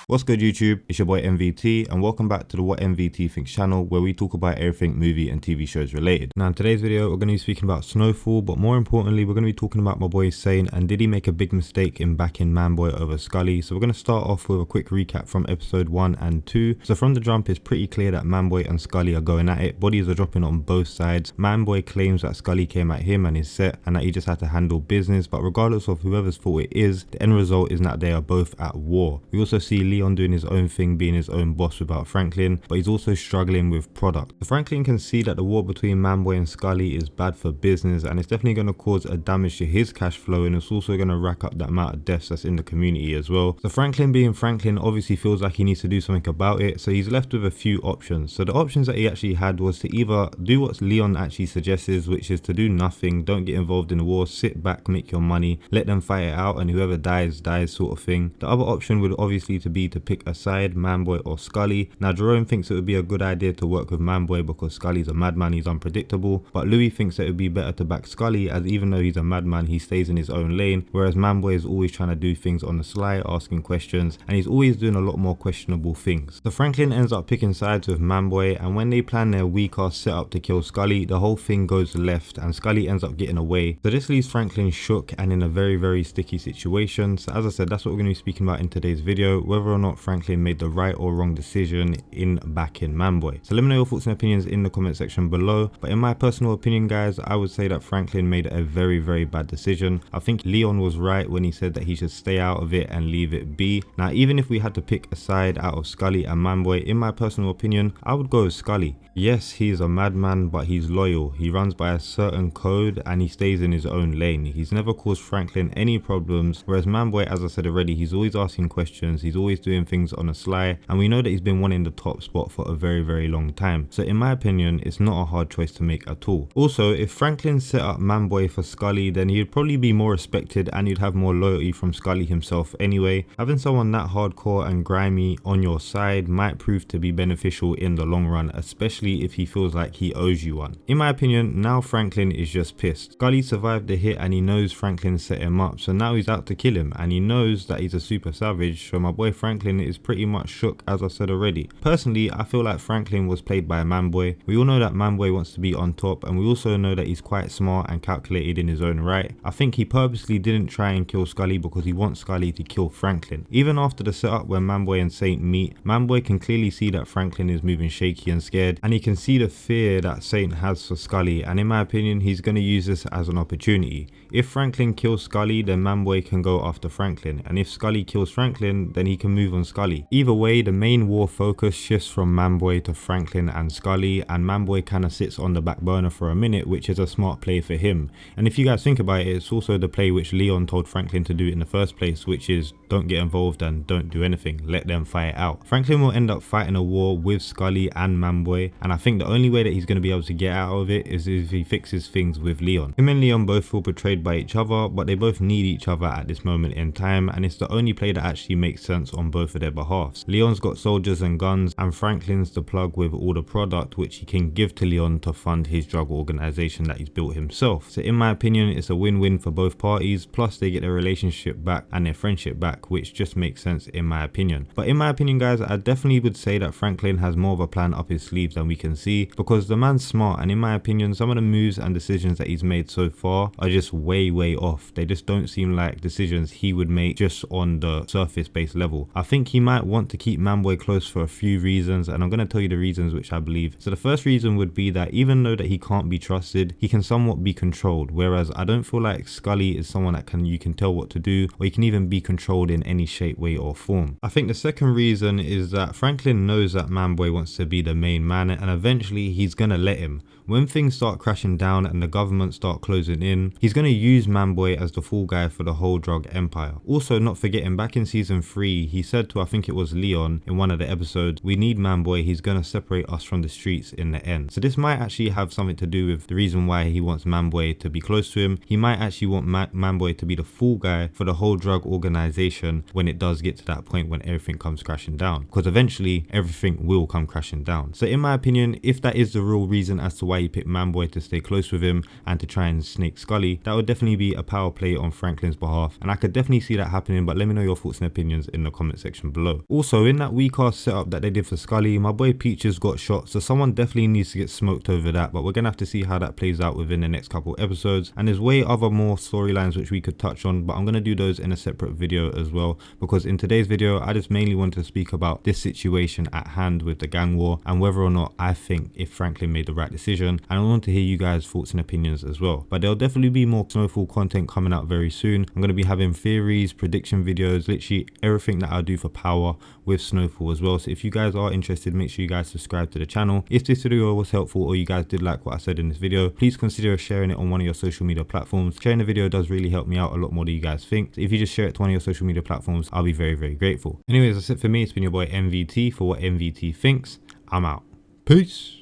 What's good YouTube, it's your boy MVT and welcome back to the What MVT Thinks channel, where we talk about everything movie and TV shows related. Now in today's video we're going to be speaking about Snowfall, but more importantly we're going to be talking about my boy Sane and did he make a big mistake in backing MANBOY over SKULLY. So we're going to start off with a quick recap from episode 1 and 2. So from the jump it's pretty clear that MANBOY and SKULLY are going at it, bodies are dropping on both sides. MANBOY claims that SKULLY came at him and his set and that he just had to handle business, but regardless of whoever's fault it is, the end result is that they are both at war. We also see Leon doing his own thing, being his own boss without Franklin, but he's also struggling with product. So Franklin can see that the war between MANBOY and SKULLY is bad for business and it's definitely going to cause a damage to his cash flow, and it's also going to rack up the amount of deaths that's in the community as well. So Franklin, being Franklin, obviously feels like he needs to do something about it, so he's left with a few options. So the options that he actually had was to either do what Leon actually suggests, which is to do nothing, don't get involved in the war, sit back, make your money, let them fight it out, and whoever dies sort of thing. The other option would obviously be to pick a side, MANBOY or SKULLY. Now Jerome thinks it would be a good idea to work with MANBOY because SKULLY's a madman, he's unpredictable, but Louis thinks that it would be better to back SKULLY, as even though he's a madman he stays in his own lane, whereas MANBOY is always trying to do things on the sly, asking questions, and he's always doing a lot more questionable things. So Franklin ends up picking sides with MANBOY, and when they plan their weak ass setup to kill SKULLY, the whole thing goes left and SKULLY ends up getting away. So this leaves Franklin shook and in a very sticky situation. So as I said, that's what we're going to be speaking about in today's video, whether or not Franklin made the right or wrong decision in backing MANBOY. So let me know your thoughts and opinions in the comment section below, but in my personal opinion guys, I would say that Franklin made a very bad decision. I think Leon was right when he said that he should stay out of it and leave it be. Now even if we had to pick a side out of SKULLY and MANBOY, in my personal opinion I would go with SKULLY. Yes, he's a madman, but he's loyal, he runs by a certain code and he stays in his own lane. He's never caused Franklin any problems, whereas MANBOY, as I said already, he's always asking questions, he's always doing things on a sly, and we know that he's been wanting the top spot for a very long time. So in my opinion it's not a hard choice to make at all. Also, if Franklin set up MANBOY for SKULLY, then he'd probably be more respected and he'd have more loyalty from SKULLY himself anyway. Having someone that hardcore and grimy on your side might prove to be beneficial in the long run, especially if he feels like he owes you one. In my opinion, now Franklin is just pissed. SKULLY survived the hit and he knows Franklin set him up, so now he's out to kill him, and he knows that he's a super savage, so my boy Franklin is pretty much shook, as I said already. Personally, I feel like Franklin was played by MANBOY. We all know that MANBOY wants to be on top, and we also know that he's quite smart and calculated in his own right. I think he purposely didn't try and kill SKULLY because he wants SKULLY to kill Franklin. Even after the setup where MANBOY and Saint meet, MANBOY can clearly see that Franklin is moving shaky and scared, and he can see the fear that Saint has for SKULLY, and in my opinion he's going to use this as an opportunity. If Franklin kills SKULLY, then MANBOY can go after Franklin, and if SKULLY kills Franklin, then he can move on SKULLY. Either way, the main war focus shifts from MANBOY to Franklin and SKULLY, and MANBOY kind of sits on the back burner for a minute, which is a smart play for him. And if you guys think about it, it's also the play which Leon told Franklin to do in the first place, which is don't get involved and don't do anything, let them fight it out. Franklin will end up fighting a war with SKULLY and MANBOY, and I think the only way that he's going to be able to get out of it is if he fixes things with Leon. Him and Leon both feel betrayed by each other, but they both need each other at this moment in time, and it's the only play that actually makes sense on both of their behalves. Leon's got soldiers and guns, and Franklin's the plug with all the product which he can give to Leon to fund his drug organization that he's built himself. So in my opinion it's a win-win for both parties, plus they get their relationship back and their friendship back, which just makes sense in my opinion. But in my opinion guys, I definitely would say that Franklin has more of a plan up his sleeve than we can see, because the man's smart, and in my opinion some of the moves and decisions that he's made so far are just way off. They just don't seem like decisions he would make just on the surface based level. I think he might want to keep MANBOY close for a few reasons, and I'm going to tell you the reasons which I believe. So the first reason would be that even though that he can't be trusted, he can somewhat be controlled, whereas I don't feel like SKULLY is someone that you can tell what to do, or he can even be controlled in any shape, way or form. I think the second reason is that Franklin knows that MANBOY wants to be the main man, and eventually he's going to let him. When things start crashing down and the government start closing in, he's going to use MANBOY as the fall guy for the whole drug empire. Also, not forgetting, back in season 3 he said to, I think it was Leon in one of the episodes, we need MANBOY, he's going to separate us from the streets in the end. So this might actually have something to do with the reason why he wants MANBOY to be close to him. He might actually want MANBOY to be the fall guy for the whole drug organization when it does get to that point when everything comes crashing down, because eventually everything will come crashing down. So in my opinion, if that is the real reason as to why he picked MANBOY to stay close with him and to try and snake SKULLY, that would definitely be a power play on Franklin's behalf, and I could definitely see that happening. But let me me know your thoughts and opinions in the comment section below. Also, in that WeCast setup that they did for Scully, my boy Peaches got shot, so someone definitely needs to get smoked over that, but we're gonna have to see how that plays out within the next couple episodes. And there's way other more storylines which we could touch on, but I'm gonna do those in a separate video as well, because in today's video I just mainly wanted to speak about this situation at hand with the gang war and whether or not I think if Franklin made the right decision, and I want to hear you guys' thoughts and opinions as well. But there'll definitely be more Snowfall content coming out very soon. I'm going to be having theories, prediction videos, literally everything that I'll do for Power with Snowfall as well. So if you guys are interested, make sure you guys subscribe to the channel. If this video was helpful or you guys did like what I said in this video, please consider sharing it on one of your social media platforms. Sharing the video does really help me out a lot more than you guys think. So if you just share it to one of your social media platforms, I'll be very, very grateful. Anyways, that's it for me. It's been your boy MVT for What MVT Thinks. I'm out. Peace.